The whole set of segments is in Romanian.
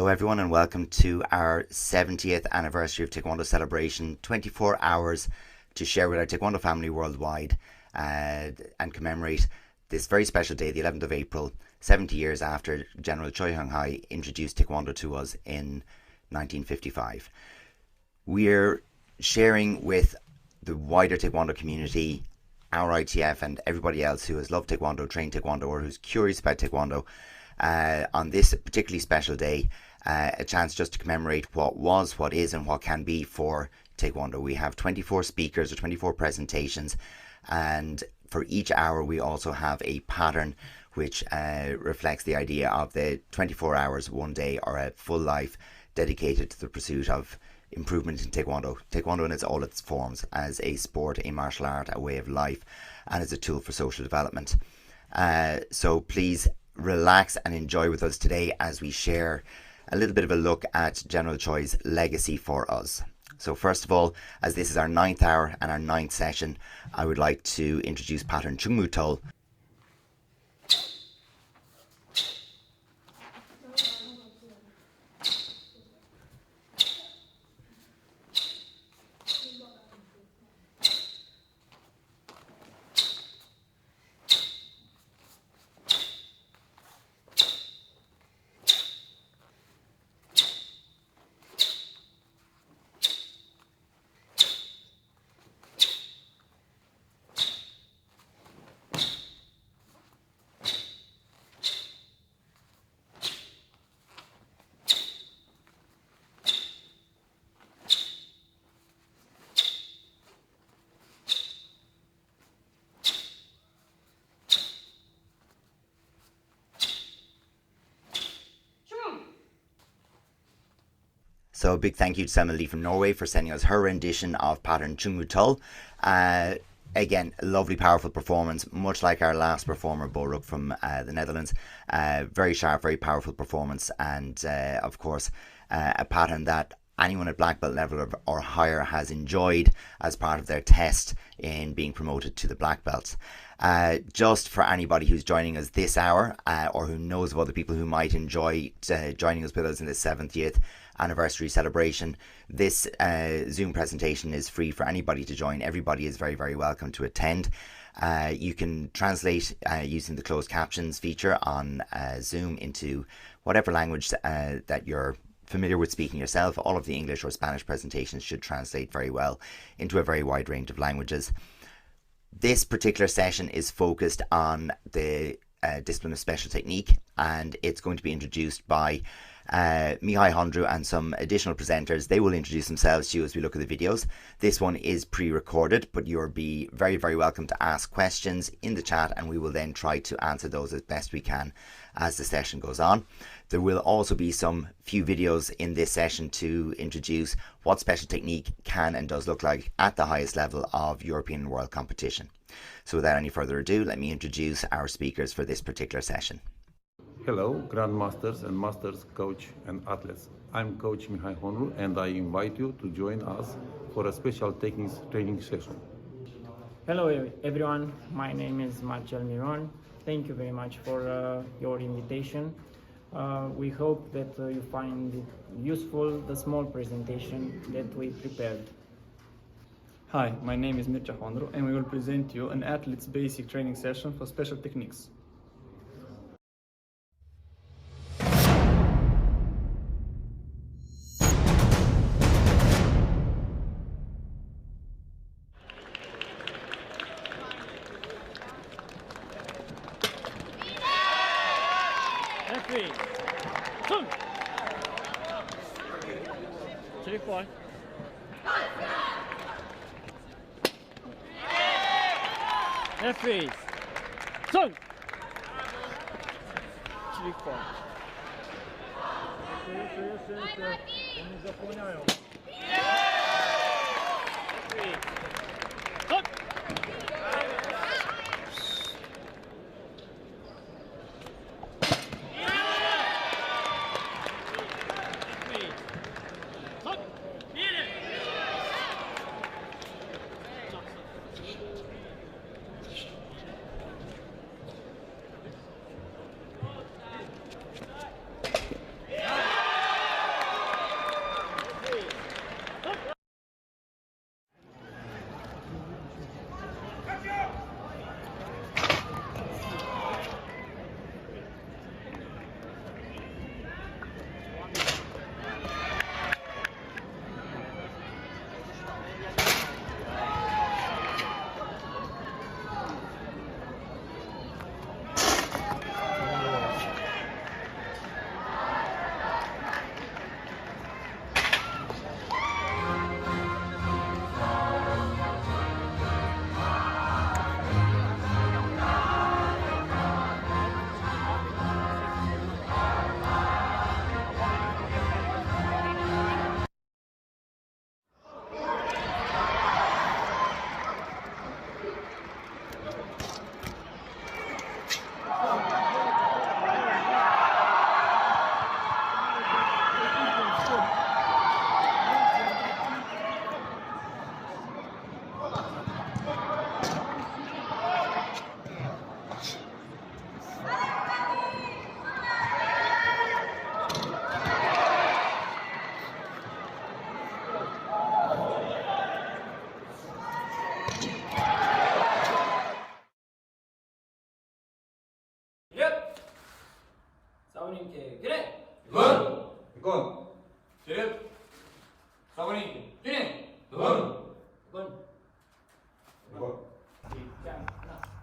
Hello everyone and welcome to our 70th anniversary of Taekwondo celebration, 24 hours to share with our Taekwondo family worldwide and commemorate this very special day, the 11th of April, 70 years after General Choi Hyung-hae introduced Taekwondo to us in 1955. We're sharing with the wider Taekwondo community, our ITF and everybody else who has loved Taekwondo, trained Taekwondo or who's curious about Taekwondo, on this particularly special day, a chance just to commemorate what was, what is and what can be for Taekwondo. We have 24 speakers or 24 presentations, and for each hour we also have a pattern which reflects the idea of the 24 hours, one day or a full life dedicated to the pursuit of improvement in Taekwondo. Taekwondo in all its forms, as a sport, a martial art, a way of life, and as a tool for social development. So please relax and enjoy with us today as we share a little bit of a look at General Choi's legacy for us. So first of all, as this is our 9th hour and our 9th session, I would like to introduce pattern Chungmu Tul. So a big thank you to Selma Lee from Norway for sending us her rendition of pattern Chungmu Tul. Again, a lovely, powerful performance, much like our last performer, Boruk from the Netherlands. Very sharp, very powerful performance, and of course, a pattern that anyone at black belt level or higher has enjoyed as part of their test in being promoted to the black belts. Just for anybody who's joining us this hour, or who knows of other people who might enjoy joining us with us in the 70th anniversary celebration, this Zoom presentation is free for anybody to join. Everybody is very, very welcome to attend. You can translate using the closed captions feature on Zoom into whatever language that you're familiar with speaking yourself. All of the English or Spanish presentations should translate very well into a very wide range of languages. This particular session is focused on the discipline of special technique, and it's going to be introduced by Mihai Hondru and some additional presenters. They will introduce themselves to you as we look at the videos. This one is pre-recorded, but you'll be very, very welcome to ask questions in the chat, and we will then try to answer those as best we can as the session goes on. There will also be some few videos in this session to introduce what special technique can and does look like at the highest level of European and world competition. So without any further ado, let me introduce our speakers for this particular session. Hello, Grandmasters and Masters, Coach and Athletes. I'm Coach Mihai Hondru, and I invite you to join us for a special techniques training session. Hello everyone, my name is Marcel Miron. Thank you very much for your invitation. We hope that you find it useful, the small presentation that we prepared. Hi, my name is Mircea Hondru, and we will present you an athlete's basic training session for special techniques. Freeze. Son. 3-4. Не заполняем.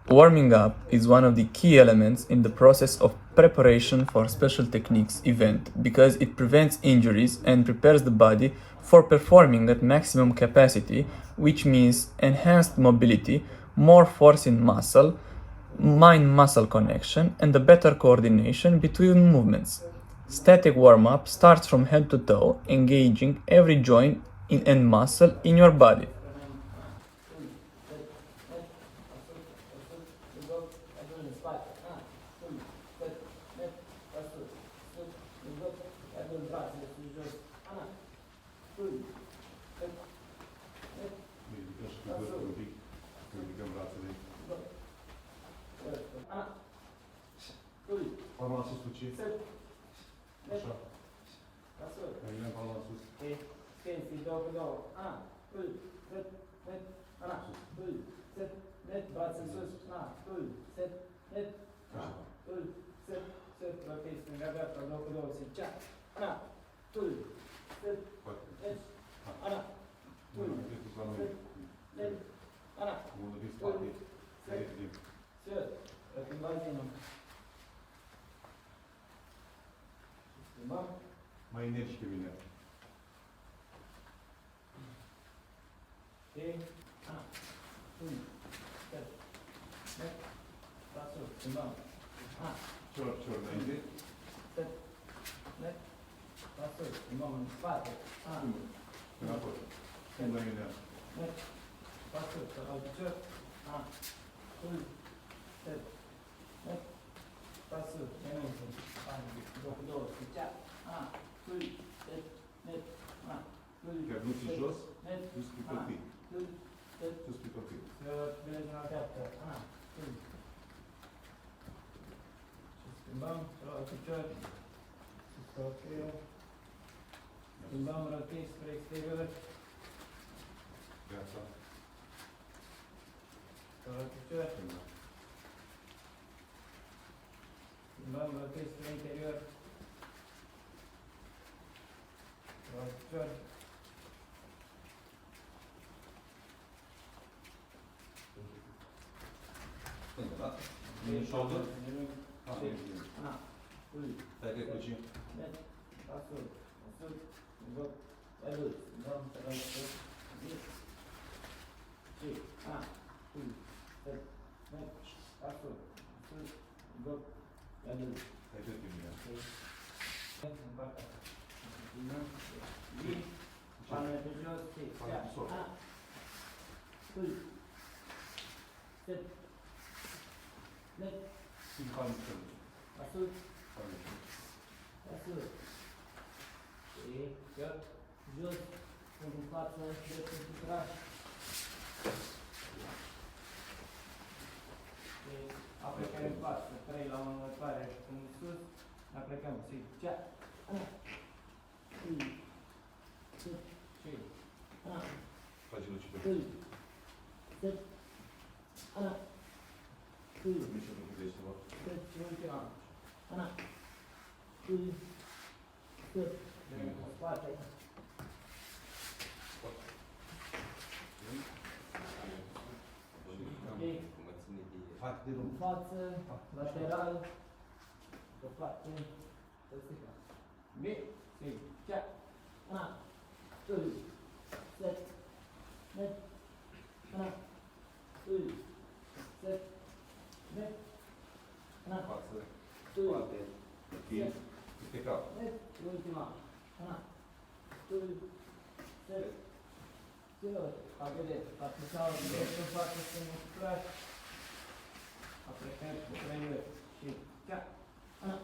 Warming up is one of the key elements in the process of preparation for special techniques event because it prevents injuries and prepares the body for performing at maximum capacity, which means enhanced mobility, more force in muscle, mind-muscle connection, and a better coordination between movements. Static warm-up starts from head to toe, engaging every joint and muscle in your body. Palma sus, Luci. Așa. Mai palma sus. Mai energic pe mine. Cior înainte. În spate. Înapoi. Stânga mine. Chiar nu ți jos, sus pe copii. Sus pe copii. Schimbăm, la picior, schimbăm rotii spre exterior, Viața. la picior, schimbăm rotii spre interior, la picior, Stânga, da? Din shoulder. Ana, Stai că Luci. pasul, sus, jos, adus, dăm, tăram, sus, și, ana, pasul, sus, jos, adus. Stai că mine. În partea. Și, palmele pe jos, și, ana, sus, set, net, pasul, pasul. Și, jos, în față, drept în traș. Și aplicăm în față, 3 la 1 următoare și în sus, aplicăm, și, cea, ana, și, ana, Face Luci pe set, ana, nici nu puteți ceva. set și ultima, ana, set, în spate, Fac de rum. în față, lateral, pe față, pe stânga. Bine, și, cea, ana, set, net, ana, set, net, ana, Față. Spate. Timp. Pe cap. net, și ultima, ana, set, ținut, apede, aplicau, drept în față, stângă, crash, aplicăm cu 3 ori, și, cea, ana,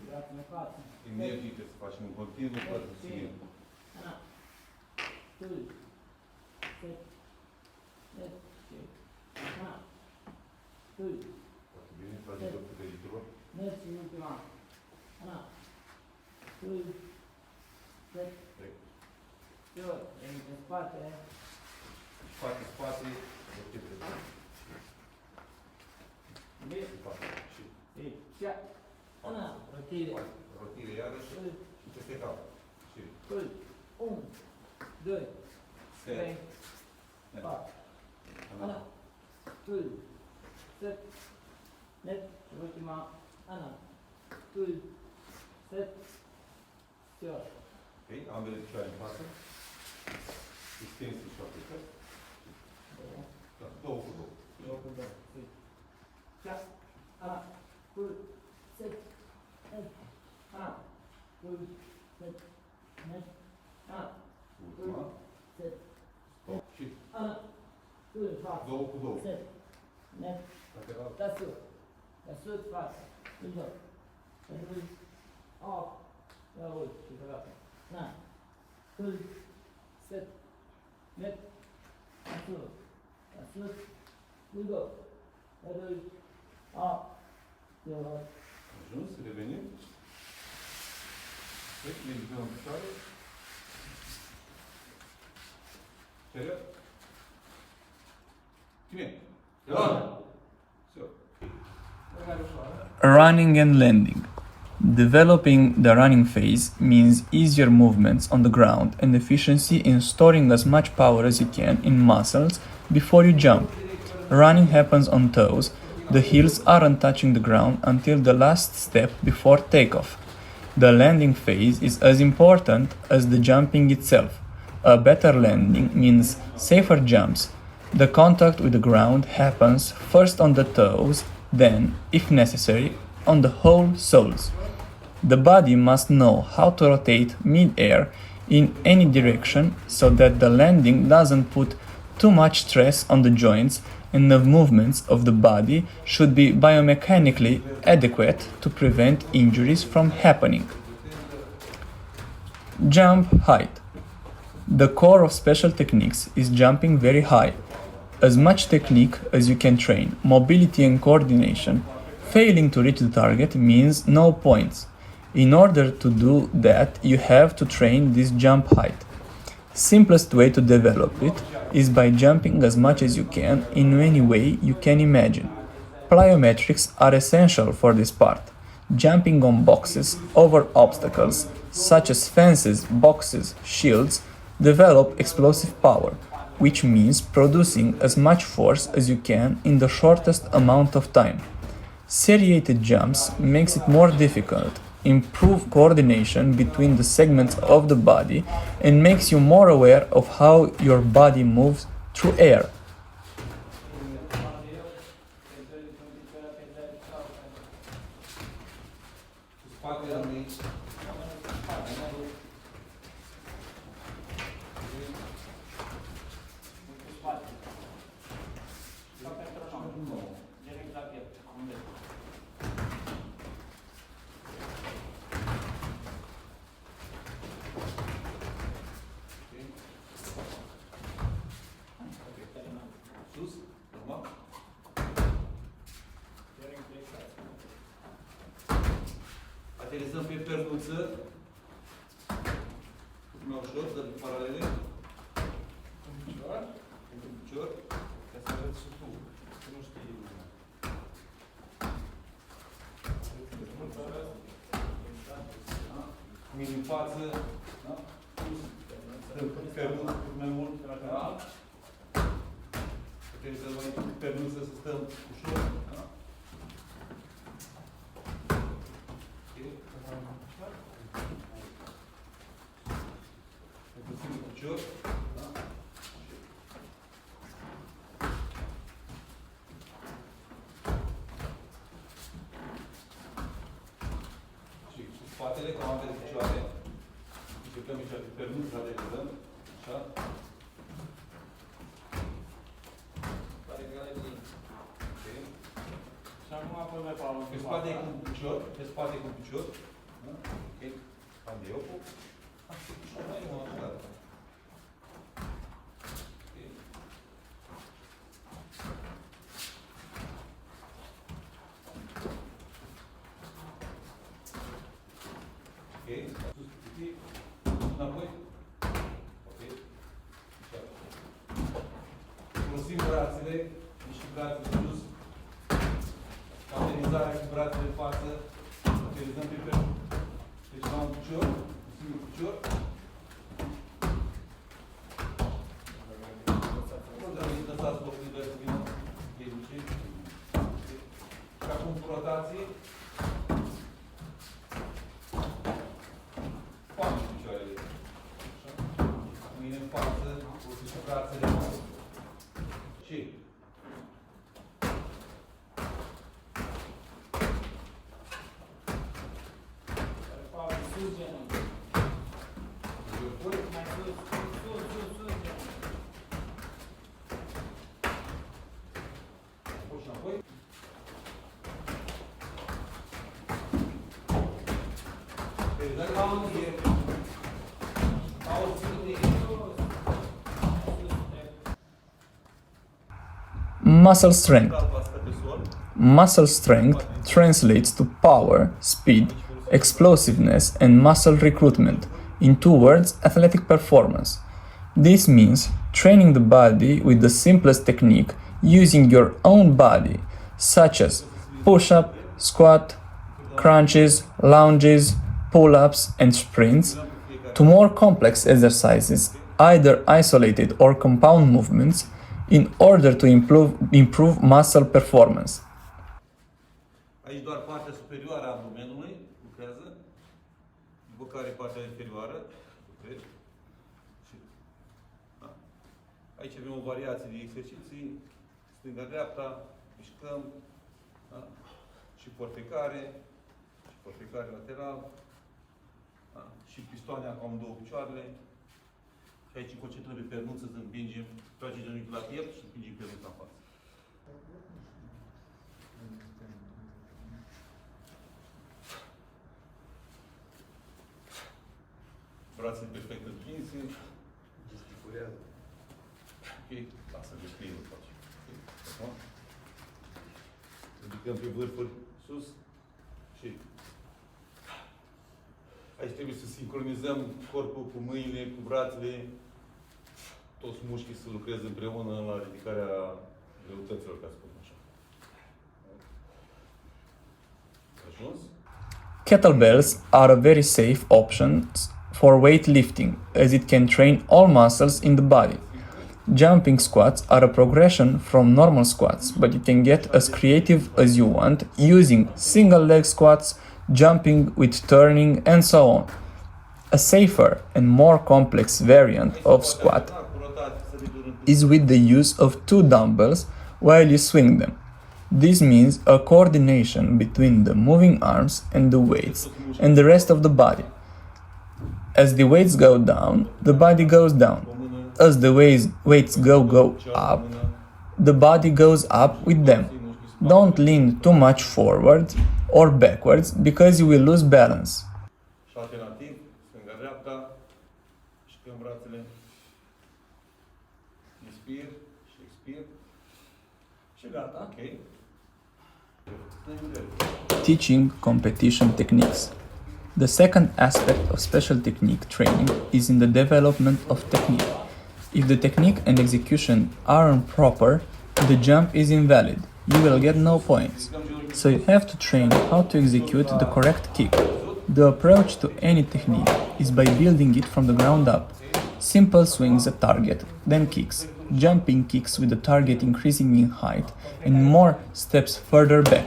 brațul în față, Energii trebuie să facem în continuu, fără să ținem. ana, set, net, și, ana, Foarte bine, trage tot cu degetul. net și ultima, ana, set, Trec. ținut, venit în spate, Spate, spate. Rochete. bine, Spate. Și și, cea, ana, rotire, rotire iarăși și peste cap. Și 1, 2, Set. 3, 4. Ana, 2, set, net, și ultima, Ana, 2, set, stop. Ok, ambele picioare în față. Extins picioare. Da, două cu două. Locul 2, switch. Ceas, Ana, 2, set, net, Ana, 2, set, net, Ana, Ultima. set, Stop. Și Ana, 2, față, două cu două. set, net, Lateral. Deasut, față, în joc. Pentru off, la uite, și gata. Na, 2, set, net, deasut, în joc. Pentru off, la Ajuns, revenim. Deci, ne ridicăm în picioare. Serios? Cine? Da! Running and landing. Developing the running phase means easier movements on the ground and efficiency in storing as much power as you can in muscles before you jump. Running happens on toes. The heels aren't touching the ground until the last step before takeoff. The landing phase is as important as the jumping itself. A better landing means safer jumps. The contact with the ground happens first on the toes, then, if necessary, on the whole soles. The body must know how to rotate mid-air in any direction so that the landing doesn't put too much stress on the joints, and the movements of the body should be biomechanically adequate to prevent injuries from happening. Jump height. The core of special techniques is jumping very high. As much technique as you can train, mobility and coordination. Failing to reach the target means no points. In order to do that, you have to train this jump height. Simplest way to develop it is by jumping as much as you can in any way you can imagine. Plyometrics are essential for this part. Jumping on boxes over obstacles, such as fences, boxes, shields, develop explosive power, which means producing as much force as you can in the shortest amount of time. Seriated jumps makes it more difficult, improve coordination between the segments of the body, and makes you more aware of how your body moves through air. Sus, urmă. Aterizăm pe pernuță. Mai ușor, dăm paralele. Un picior. Un picior. Ca să arăți și tu. Că nu știi. Mini în față. Stăm pe pernuță mai mult lateral. Trebuie să mai pernuță să stăm ușor. Da? Puțin picior. Da? Și cu spatele, cu ambele picioare. Încercăm aici pe pernuță, aderizăm. Așa. Pe spate cu un picior, pe spate cu un picior. Da? Ok. Cam de iocul. Așa, picior mai mult, așa. Ok. Ok. Sus cu pitii. Înapoi. Ok. Așa. Folosim brațele, niște brațe sus. Aterizarea cu brațele în față, aterizăm pe pernu. Deci la un picior, un singur picior. în față, cu brațele și Muscle strength. Muscle strength translates to power, speed, explosiveness, and muscle recruitment. In 2 words, athletic performance. This means training the body with the simplest technique using your own body, such as push-up, squat, crunches, lunges, pull-ups, and sprints, to more complex exercises, either isolated or compound movements, in order to improve muscle performance. aici doar partea superioară a abdomenului lucrează, după care partea inferioară, lucrezi. Și, da. Aici avem o variație de exerciții, stânga-dreapta, mișcăm, da. Și portecare lateral, da. Și pistoane acum în 2 picioarele. Și aici concentrăm pe pernuță, să împingem, tragem genunchiul la piept și împingem pernuța în față. Brațele perfect întinse. Gesticulează. Ok, lasă descrie, îl faci. Ok, ridicăm pe vârfuri sus și aici trebuie să sincronizăm corpul cu mâinile, cu brațele, toți mușchii să lucreze împreună la ridicarea greutăților, ca să spun așa. Ajuns? Kettlebells are a very safe option for weightlifting, as it can train all muscles in the body. Jumping squats are a progression from normal squats, but you can get as creative as you want using single leg squats, jumping with turning, and so on. A safer and more complex variant of squat is with the use of 2 dumbbells while you swing them. This means a coordination between the moving arms and the weights and the rest of the body. As the weights go down, the body goes down. As the weights go up, the body goes up with them. Don't lean too much forward or backwards because you will lose balance. Și alternativ, stânga-dreapta, mișcăm brațele, inspir și expir și gata. Ok. Teaching competition techniques. The second aspect of special technique training is in the development of technique. If the technique and execution aren't proper, the jump is invalid. You will get no points. So you have to train how to execute the correct kick. The approach to any technique is by building it from the ground up. Simple swings at target, then kicks, jumping kicks with the target increasing in height, and more steps further back.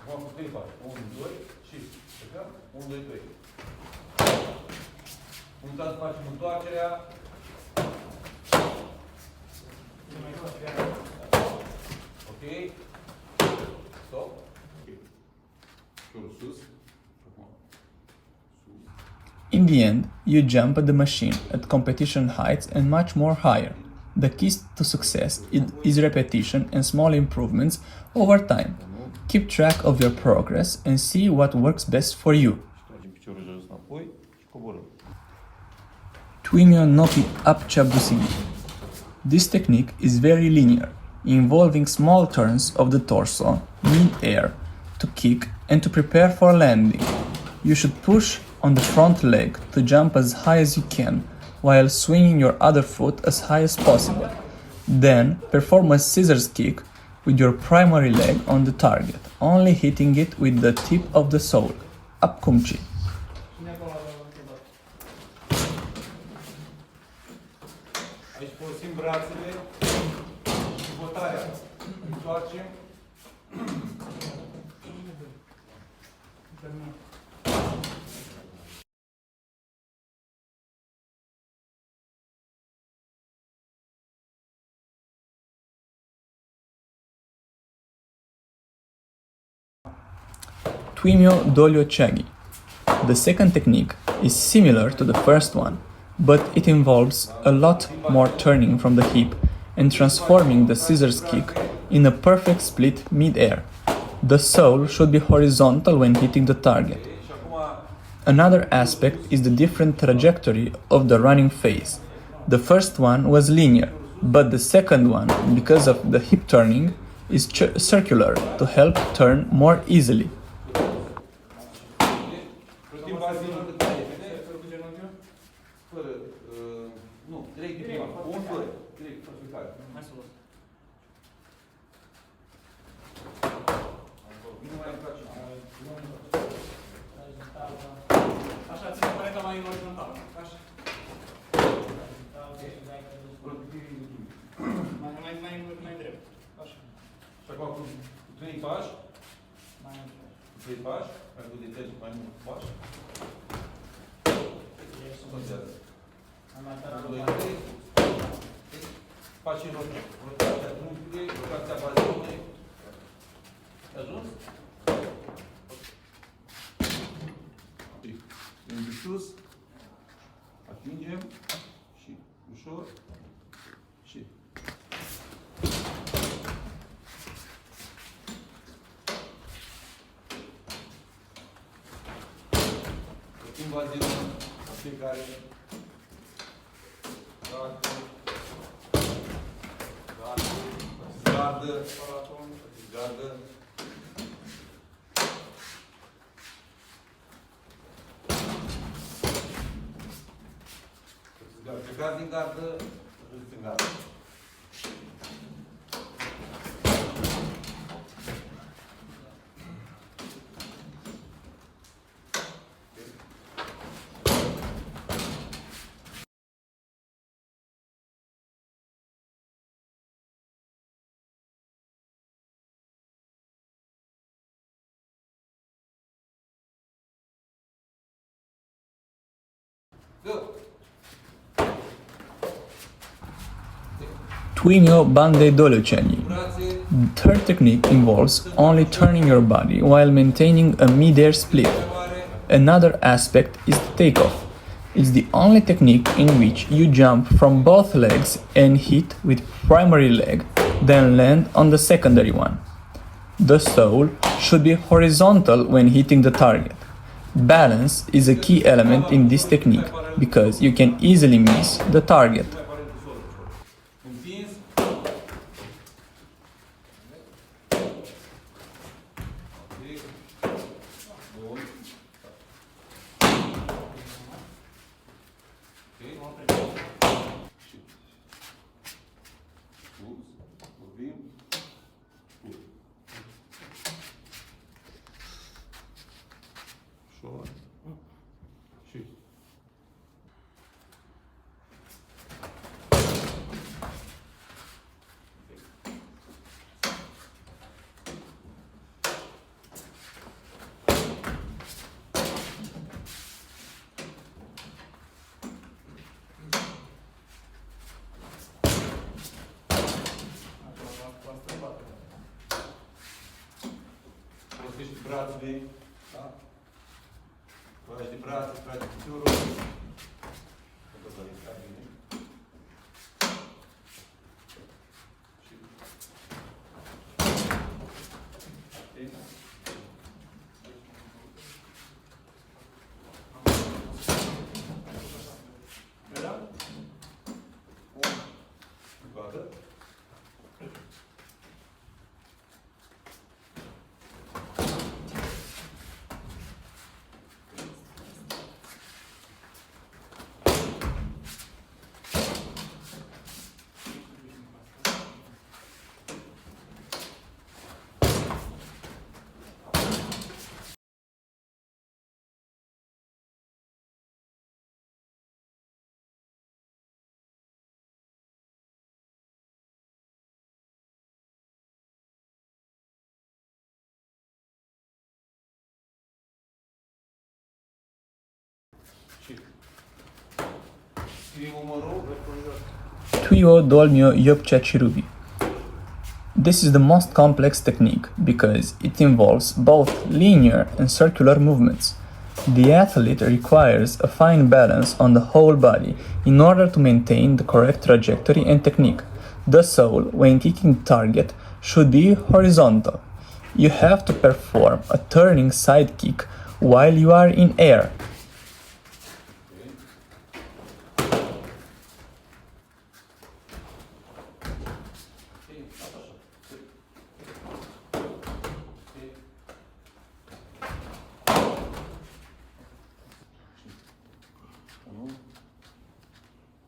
Vamos cu 3 pași. 1, 2 și plecăm. 1, 2, 3. Uitați, facem întoarcerea. Ok. Stop. Ok. Sus. In the end, you jump at the machine at competition heights and much more higher. The key to success is repetition and small improvements over time. Keep track of your progress and see what works best for you. Twimyo Noki Apchabusigi. This technique is very linear, involving small turns of the torso mid-air to kick and to prepare for landing. You should push on the front leg to jump as high as you can, while swinging your other foot as high as possible. Then perform a scissors kick with your primary leg on the target, only hitting it with the tip of the sole. apcumci. Aici folosim brațele și bătaia. Întoarcem. Taekwon-DoITF. The second technique is similar to the first one, but it involves a lot more turning from the hip and transforming the scissors kick in a perfect split mid-air. The sole should be horizontal when hitting the target. Another aspect is the different trajectory of the running phase. The first one was linear, but the second one, because of the hip turning, is circular to help turn more easily. Rotim bazinul cât mai repede. Fără, nu, direct din prima. 1, 2, direct, fiecare. Mai sus. Nu mai întoarce. Așa, ține pareta mai în orizontală. Așa. Mai drept. Așa. Și acum cu 3 pași. Cu 3 pași. Mai cu detergi mai mult pași. Contează. 1, 2, 3. Faci rotația trunchiului, rotația bazinului. Ai ajuns? Din sus. Atingem. Și ușor. Și rotim bazinul la fiecare. Gardă. Plecați din gardă, ajungeți în gardă. Go! Taekwon-DoITF. Brațe. The third technique involves only turning your body while maintaining a mid-air split. Another aspect is the takeoff. It's the only technique in which you jump from both legs and hit with primary leg, then land on the secondary one. The sole should be horizontal when hitting the target. Balance is a key element in this technique because you can easily miss the target. Împins. Bun. Și vorbim. Ușor. Și folosești brațele, da? Tragi de brațe, tragi de piciorul. Scriem umărul. Tuyo dolmyo yopcha chirugi. This is the most complex technique because it involves both linear and circular movements. The athlete requires a fine balance on the whole body in order to maintain the correct trajectory and technique. The sole, when kicking the target, should be horizontal. You have to perform a turning side kick while you are in air.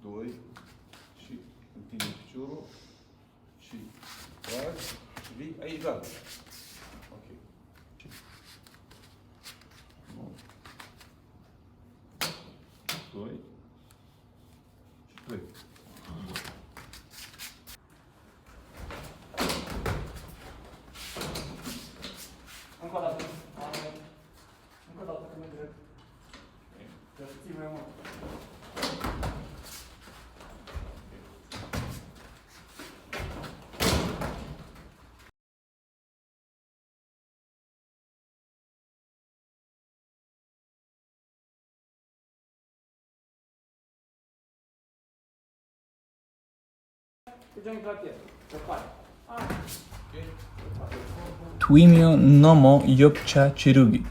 Doi și întinde piciorul și tragi și vii aici, gata. Ok. Unu, doi și trei. Încă o dată. Încă o dată că merge drept. Trebuie să ții mai mult. Join clavier. Se pare. Twimyo nomo yopcha chirugi.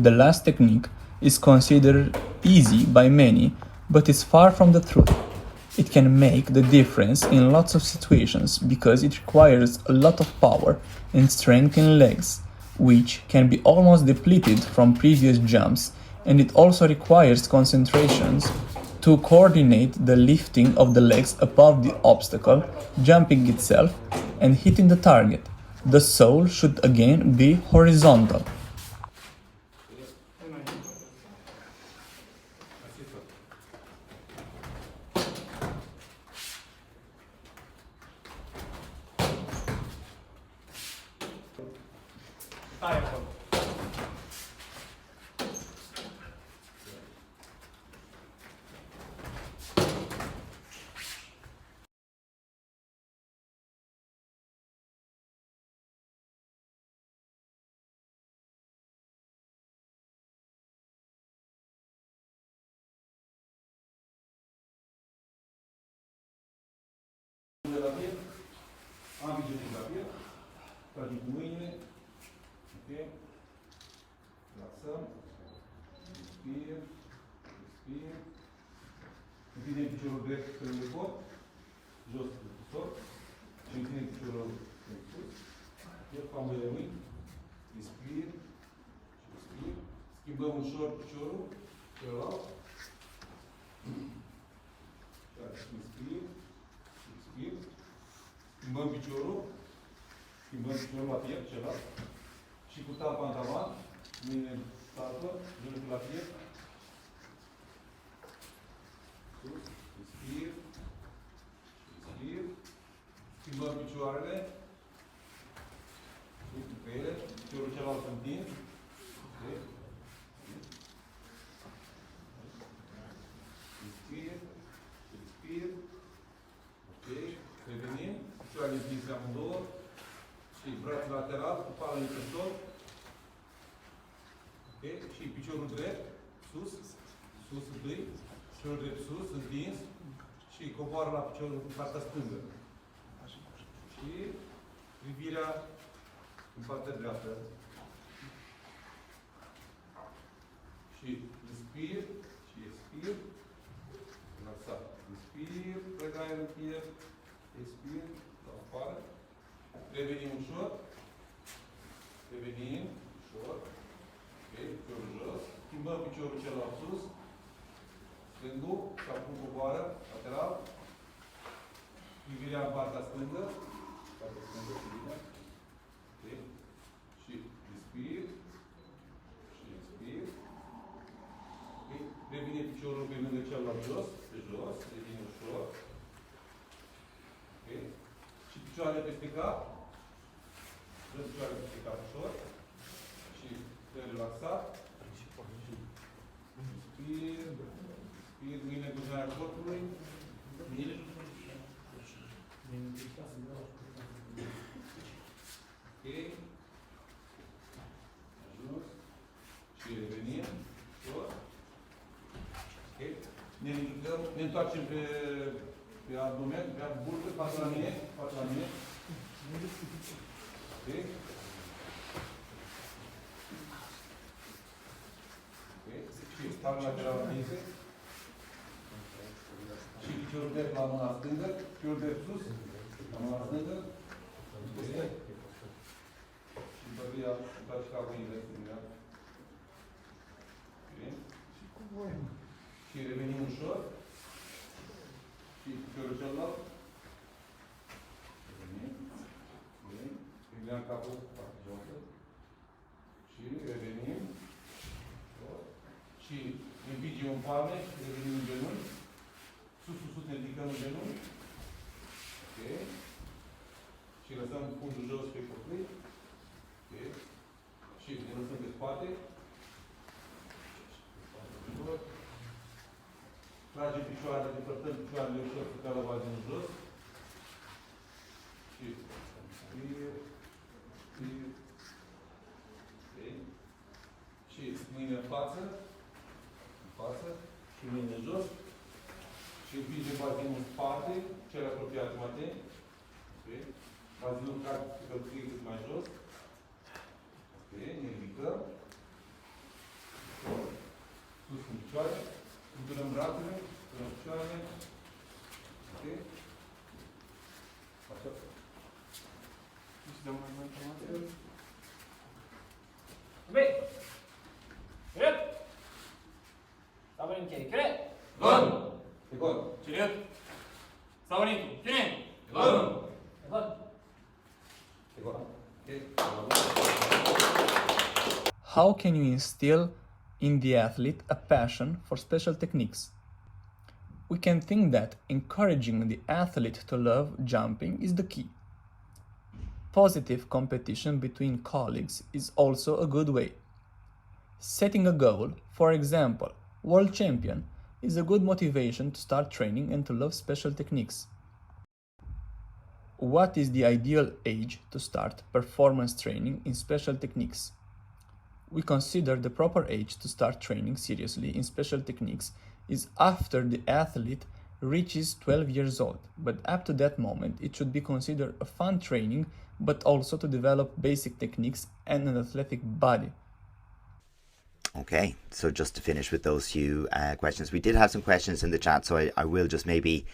The last technique is considered easy by many, but is far from the truth. It can make the difference in lots of situations because it requires a lot of power and strength in legs, which can be almost depleted from previous jumps, and it also requires concentrations to coordinate the lifting of the legs above the obstacle, jumping itself, and hitting the target. The sole should again be horizontal. Stai acolo. De la piept, ambii genunchi la piept, tragem cu mâinile, ok? Relaxăm, respir, respir, întindem piciorul drept pe cot, jos de tot, și întindem piciorul în sus, iar cu ambele mâini, respir și respir, schimbăm ușor piciorul, celălalt, respir, respir, schimbăm piciorul la piept, celălalt, și cu talpa în tavan, mâinile în talpă, genunchiul la piept, sus, respir, respir, schimbăm picioarele, pe ele, piciorul celălalt întins, ok, respir, respir, ok, revenim, picioarele întinse amândouă, și braț lateral, cu pală în tot, ok, și piciorul drept, sus, sus întâi, piciorul drept sus, întins, și coboară la piciorul în partea stângă. Și privirea în partea dreaptă. Și respir, și expir, relaxat. Respir, plega aer în piept, expir, la afară. Revenim ușor, revenim ușor, ok, piciorul jos, schimbăm piciorul celălalt sus, stângul, și acum coboară, lateral, privirea în partea stângă, bine, ok, și respir, și expir, ok, revine piciorul pe lângă celălalt jos, pe jos, revine ușor, ok, și picioarele peste cap, dăm picioarele peste cap ușor, și relaxat, respir, respir, mâinile în buzunarul corpului. Mil. Ok. Ajuns. Și revenim. Tot. Ok. Ne ridicăm, ne întoarcem pe abdomen, pe burtă, față la mine. Față la mine. Ok. Și spalma laterală întinse. Și piciorul drept la mâna stângă, piciorul drept sus, la mâna stângă. Și băgâia, dați capul invers în ea. Și revenim ușor. Și piciorul celălalt. Revenim. Ridică capul, partea joasă. Și revenim. Și ne împingem în palme, revenim în genunchi. Sus, ne ridicăm în genunchi. Ok. Și lăsăm fundul jos pe copii. Ok. Și ne lăsăm pe spate. Tragem picioarele, depărtăm picioarele ușor pe calabază în jos. Și spir. Ok. Și mâine în față. Și mâine jos. Și împingem bazinul în spate, cel apropiat mate. Okay. Bazinul cad pe călcâie cât mai jos. Ok, ne ridicăm. Sus în picioare. Îndurăm brațele, îndurăm picioarele. Ok. Așa. Și dăm mai multe informații. Bine! Corect! Stabilim cheie. Corect! Gol! E gol! Ciriut! Stabilim cheie. Cine? Gol! E gol! E gol! Ok. How can you instill in the athlete a passion for special techniques? We can think that encouraging the athlete to love jumping is the key. Positive competition between colleagues is also a good way. Setting a goal, for example, world champion, is a good motivation to start training and to love special techniques. What is the ideal age to start performance training in special techniques? We consider the proper age to start training seriously in special techniques is after the athlete reaches 12 years old, but up to that moment it should be considered a fun training, but also to develop basic techniques and an athletic body. Okay, so just to finish with those few questions, we did have some questions in the chat, so I will just maybe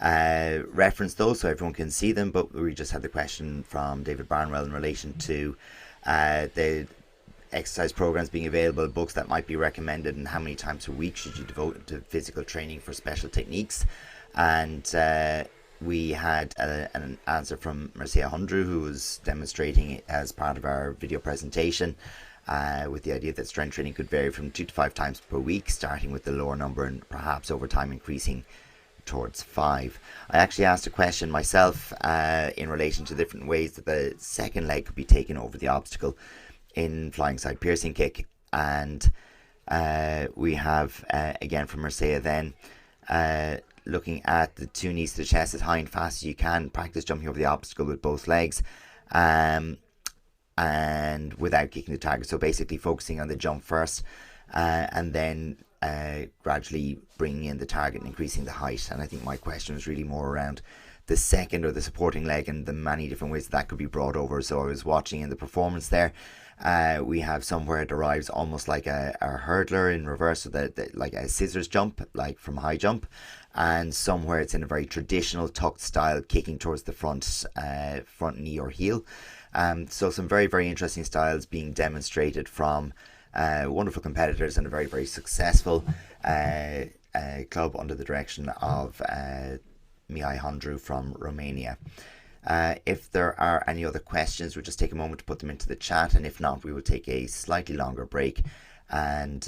reference those so everyone can see them, but we just had the question from David Barnwell in relation to the exercise programs being available, books that might be recommended, and how many times a week should you devote to physical training for special techniques. And we had an answer from Mihai Hondru, who was demonstrating it as part of our video presentation, with the idea that strength training could vary from 2 to 5 times per week, starting with the lower number and perhaps over time increasing towards 5. I actually asked a question myself in relation to different ways that the second leg could be taken over the obstacle in flying side piercing kick, and we have again from Marseille then looking at the 2 knees to the chest as high and fast as you can, practice jumping over the obstacle with both legs and without kicking the target, so basically focusing on the jump first and then gradually bringing in the target and increasing the height. And I think my question was really more around the second or the supporting leg and the many different ways that could be brought over. So I was watching in the performance there, we have somewhere it arrives almost like a hurdler in reverse, so that like a scissors jump, like from high jump, and somewhere it's in a very traditional tucked style, kicking towards the front knee or heel. So some very, very interesting styles being demonstrated from wonderful competitors and a very, very successful club under the direction of Mihai Hondru from Romania. If there are any other questions, we'll just take a moment to put them into the chat, and if not, we will take a slightly longer break and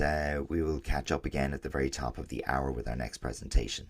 we will catch up again at the very top of the hour with our next presentation.